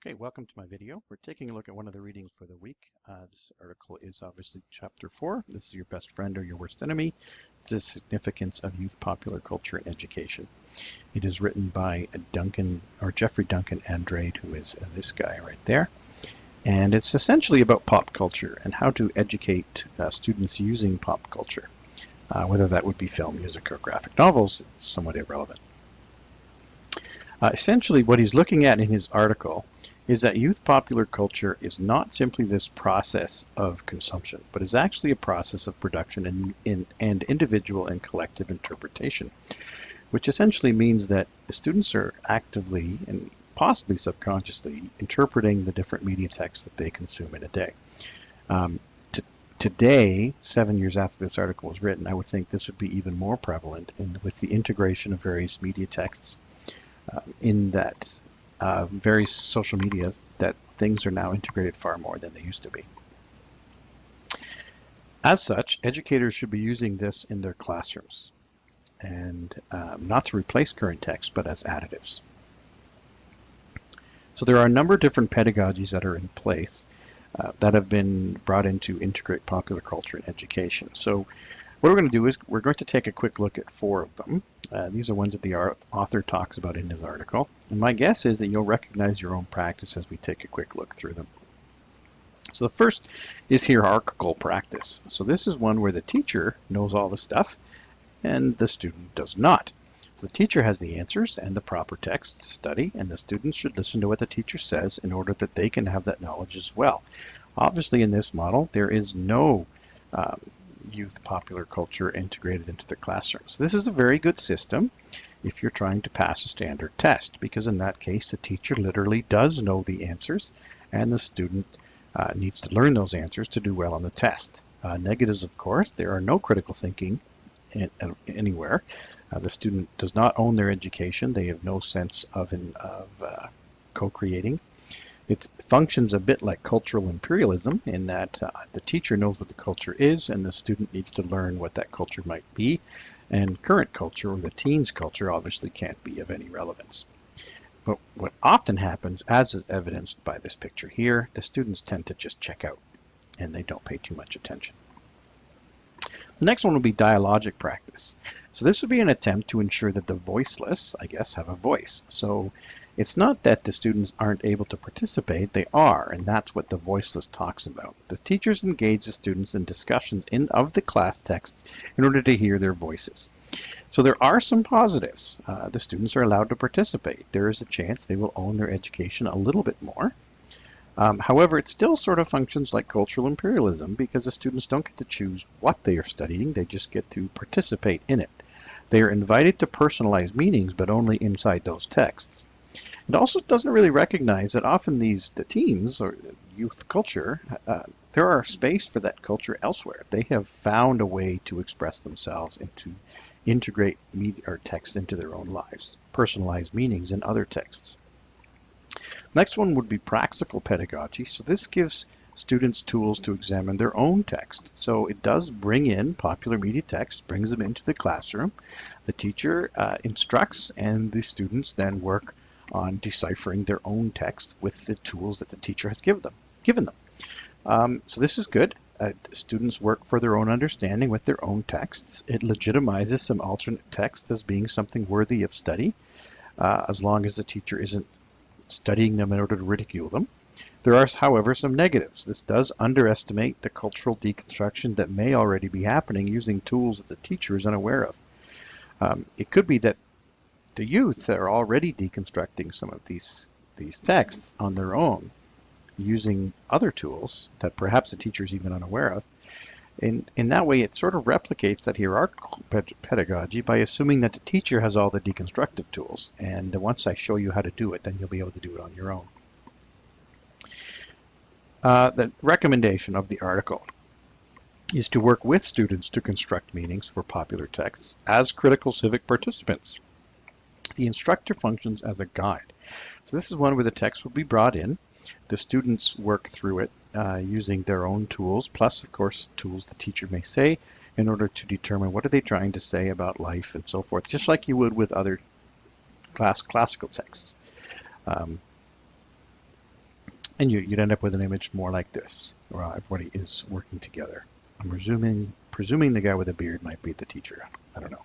Okay, welcome to my video. We're taking a look at one of the readings for the week. This article is obviously chapter 4. This is your best friend or your worst enemy, the significance of youth popular culture and education. It is written by Jeffrey Duncan Andrade, who is this guy right there. And it's essentially about pop culture and how to educate students using pop culture. Whether that would be film, music, or graphic novels, it's somewhat irrelevant. Essentially, what he's looking at in his article is that youth popular culture is not simply this process of consumption, but is actually a process of production and individual and collective interpretation, which essentially means that the students are actively and possibly subconsciously interpreting the different media texts that they consume in a day. Today, 7 years after this article was written, I would think this would be even more prevalent with the integration of various media texts in that various social media, that things are now integrated far more than they used to be. As such, educators should be using this in their classrooms, and not to replace current text, but as additives. So there are a number of different pedagogies that are in place that have been brought in to integrate popular culture in education. So what we're going to do is we're going to take a quick look at 4 of them. These are ones that the author talks about in his article. And my guess is that you'll recognize your own practice as we take a quick look through them. So the first is hierarchical practice. So this is one where the teacher knows all the stuff and the student does not. So the teacher has the answers and the proper text to study, and the students should listen to what the teacher says in order that they can have that knowledge as well. Obviously, in this model, there is no youth popular culture integrated into the classrooms. This is a very good system if you're trying to pass a standard test, because in that case the teacher literally does know the answers and the student needs to learn those answers to do well on the test. Negatives, of course, there are no critical thinking anywhere. The student does not own their education. They have no sense of co-creating. It functions a bit like cultural imperialism in that the teacher knows what the culture is and the student needs to learn what that culture might be. And current culture, or the teens' culture, obviously can't be of any relevance. But what often happens, as is evidenced by this picture here, the students tend to just check out and they don't pay too much attention. The next one will be dialogic practice. So this would be an attempt to ensure that the voiceless, I guess, have a voice. So it's not that the students aren't able to participate, they are, and that's what the voiceless talks about. The teachers engage the students in discussions of the class texts in order to hear their voices. So there are some positives. The students are allowed to participate. There is a chance they will own their education a little bit more. However, it still sort of functions like cultural imperialism because the students don't get to choose what they are studying, they just get to participate in it. They are invited to personalize meanings, but only inside those texts. It also doesn't really recognize that often the teens or youth culture, there are space for that culture elsewhere. They have found a way to express themselves and to integrate media or text into their own lives, personalize meanings in other texts. Next one would be practical pedagogy. So this gives students tools to examine their own text. So it does bring in popular media text, brings them into the classroom. The teacher instructs and the students then work on deciphering their own text with the tools that the teacher has given them. So this is good. Students work for their own understanding with their own texts. It legitimizes some alternate text as being something worthy of study, as long as the teacher isn't studying them in order to ridicule them. There are, however, some negatives. This does underestimate the cultural deconstruction that may already be happening using tools that the teacher is unaware of. It could be that the youth are already deconstructing some of these texts on their own using other tools that perhaps the teacher is even unaware of. In that way, it sort of replicates that hierarchical pedagogy by assuming that the teacher has all the deconstructive tools, and once I show you how to do it, then you'll be able to do it on your own. The recommendation of the article is to work with students to construct meanings for popular texts as critical civic participants. The instructor functions as a guide. So this is one where the text will be brought in. The students work through it using their own tools, plus, of course, tools the teacher may say, in order to determine what are they trying to say about life and so forth, just like you would with other classical texts. And you'd end up with an image more like this, where everybody is working together. I'm presuming the guy with the beard might be the teacher. I don't know.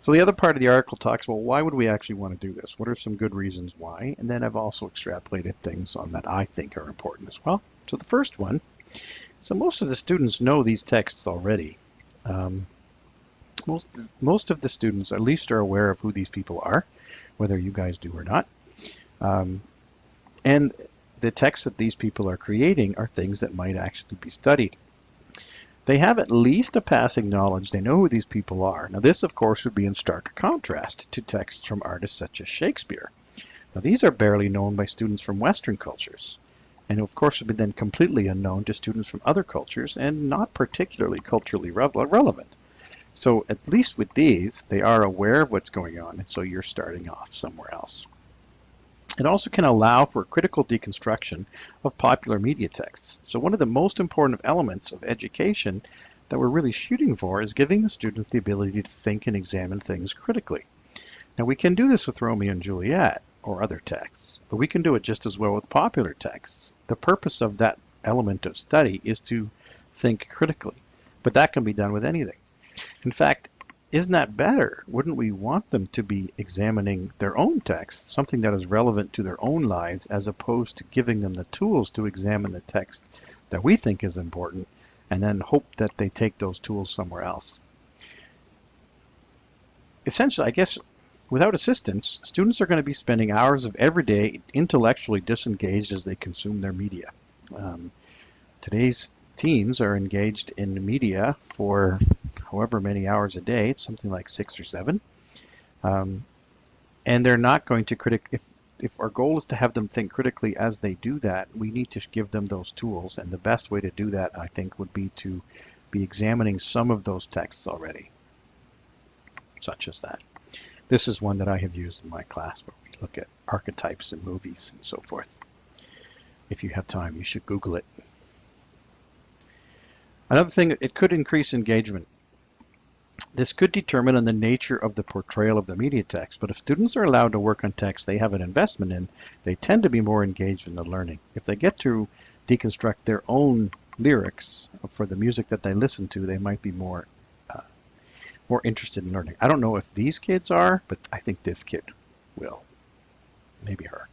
So the other part of the article talks about why would we actually want to do this? What are some good reasons why? And then I've also extrapolated things on that I think are important as well. So the first one, so most of the students know these texts already. Most of the students at least are aware of who these people are, whether you guys do or not. And the texts that these people are creating are things that might actually be studied. They have at least a passing knowledge. They know who these people are. Now, this, of course, would be in stark contrast to texts from artists such as Shakespeare. Now, these are barely known by students from Western cultures, and of course would be then completely unknown to students from other cultures and not particularly culturally relevant. So at least with these, they are aware of what's going on, and so you're starting off somewhere else. It also can allow for critical deconstruction of popular media texts. So one of the most important elements of education that we're really shooting for is giving the students the ability to think and examine things critically. Now we can do this with Romeo and Juliet or other texts, but we can do it just as well with popular texts. The purpose of that element of study is to think critically, but that can be done with anything. In fact, isn't that better? Wouldn't we want them to be examining their own text, something that is relevant to their own lives, as opposed to giving them the tools to examine the text that we think is important, and then hope that they take those tools somewhere else? Essentially, I guess, without assistance, students are going to be spending hours of every day intellectually disengaged as they consume their media. Today's teens are engaged in media for however many hours a day. It's something like 6 or 7. And they're not going to if our goal is to have them think critically as they do that, we need to give them those tools. And the best way to do that, I think, would be to be examining some of those texts already, such as that. This is one that I have used in my class where we look at archetypes in movies and so forth. If you have time, you should Google it. Another thing, it could increase engagement. This could determine on the nature of the portrayal of the media text, but if students are allowed to work on text they have an investment in, they tend to be more engaged in the learning. If they get to deconstruct their own lyrics for the music that they listen to, they might be more interested in learning. I don't know if these kids are, but I think this kid will. Maybe her.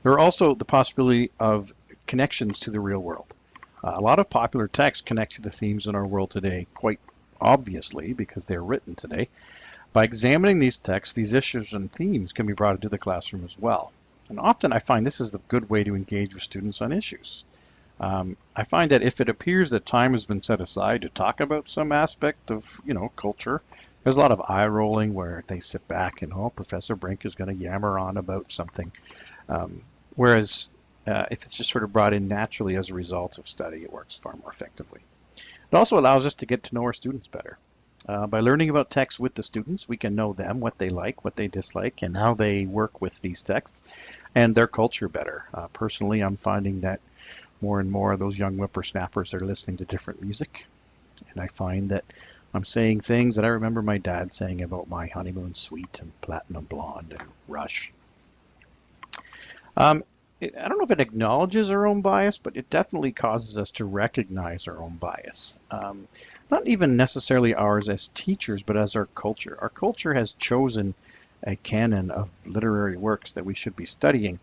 There are also the possibility of connections to the real world. A lot of popular texts connect to the themes in our world today quite obviously because they're written today. By examining these texts, these issues and themes can be brought into the classroom as well. And often I find this is the good way to engage with students on issues. I find that if it appears that time has been set aside to talk about some aspect of, culture, there's a lot of eye rolling where they sit back and, Professor Brink is going to yammer on about something. Whereas if it's just sort of brought in naturally as a result of study, it works far more effectively. It also allows us to get to know our students better. By learning about texts with the students, we can know them, what they like, what they dislike, and how they work with these texts, and their culture better. Personally, I'm finding that more and more of those young whippersnappers are listening to different music, and I find that I'm saying things that I remember my dad saying about My Honeymoon Suite and Platinum Blonde and Rush. I don't know if it acknowledges our own bias, but it definitely causes us to recognize our own bias. Not even necessarily ours as teachers, but as our culture. Our culture has chosen a canon of literary works that we should be studying,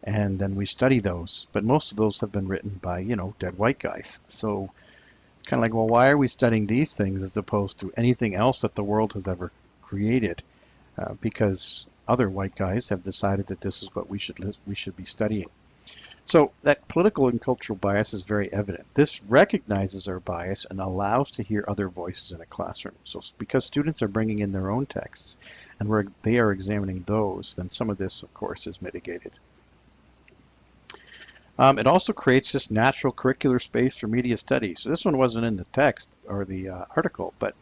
and then we study those. But most of those have been written by, dead white guys. So kind of like, well, why are we studying these things as opposed to anything else that the world has ever created? Because other white guys have decided that this is what we should be studying. So that political and cultural bias is very evident. This recognizes our bias and allows to hear other voices in a classroom. So because students are bringing in their own texts and they are examining those, then some of this, of course, is mitigated. It also creates this natural curricular space for media studies. So this one wasn't in the text or the article, but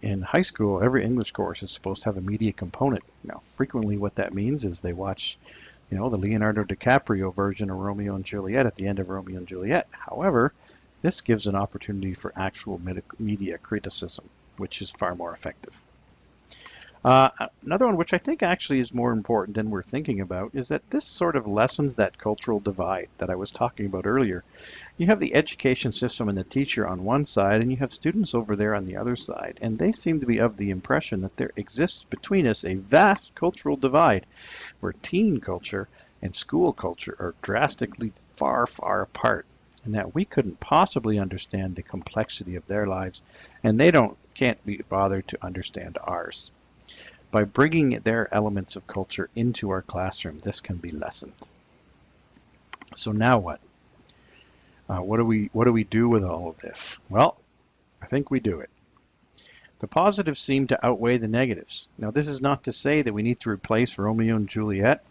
in high school, every English course is supposed to have a media component. Now, frequently what that means is they watch, the Leonardo DiCaprio version of Romeo and Juliet at the end of Romeo and Juliet. However, this gives an opportunity for actual media criticism, which is far more effective. Another one, which I think actually is more important than we're thinking about, is that this sort of lessens that cultural divide that I was talking about earlier. You have the education system and the teacher on one side, and you have students over there on the other side, and they seem to be of the impression that there exists between us a vast cultural divide where teen culture and school culture are drastically far, far apart, and that we couldn't possibly understand the complexity of their lives, and they can't be bothered to understand ours. By bringing their elements of culture into our classroom, this can be lessened. So now what? What do we do with all of this? Well, I think we do it. The positives seem to outweigh the negatives. Now, this is not to say that we need to replace Romeo and Juliet,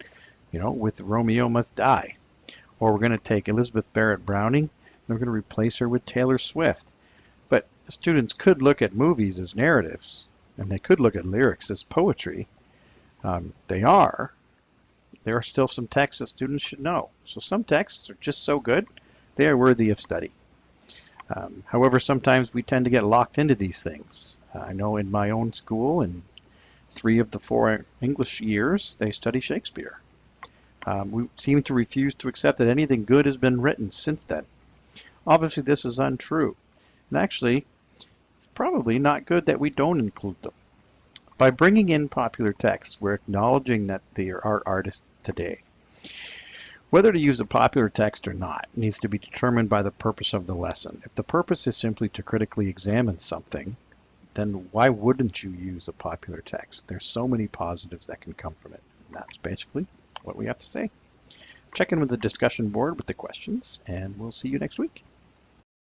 with Romeo Must Die, or we're going to take Elizabeth Barrett Browning and we're going to replace her with Taylor Swift. But students could look at movies as narratives, and they could look at lyrics as poetry. There are still some texts that students should know. So some texts are just so good, they are worthy of study. However, sometimes we tend to get locked into these things. I know in my own school, in 3 of the 4 English years, they study Shakespeare. We seem to refuse to accept that anything good has been written since then. Obviously, this is untrue. And actually, it's probably not good that we don't include them. By bringing in popular texts, we're acknowledging that there are artists today. Whether to use a popular text or not needs to be determined by the purpose of the lesson. If the purpose is simply to critically examine something, then why wouldn't you use a popular text? There's so many positives that can come from it. And that's basically what we have to say. Check in with the discussion board with the questions, and we'll see you next week.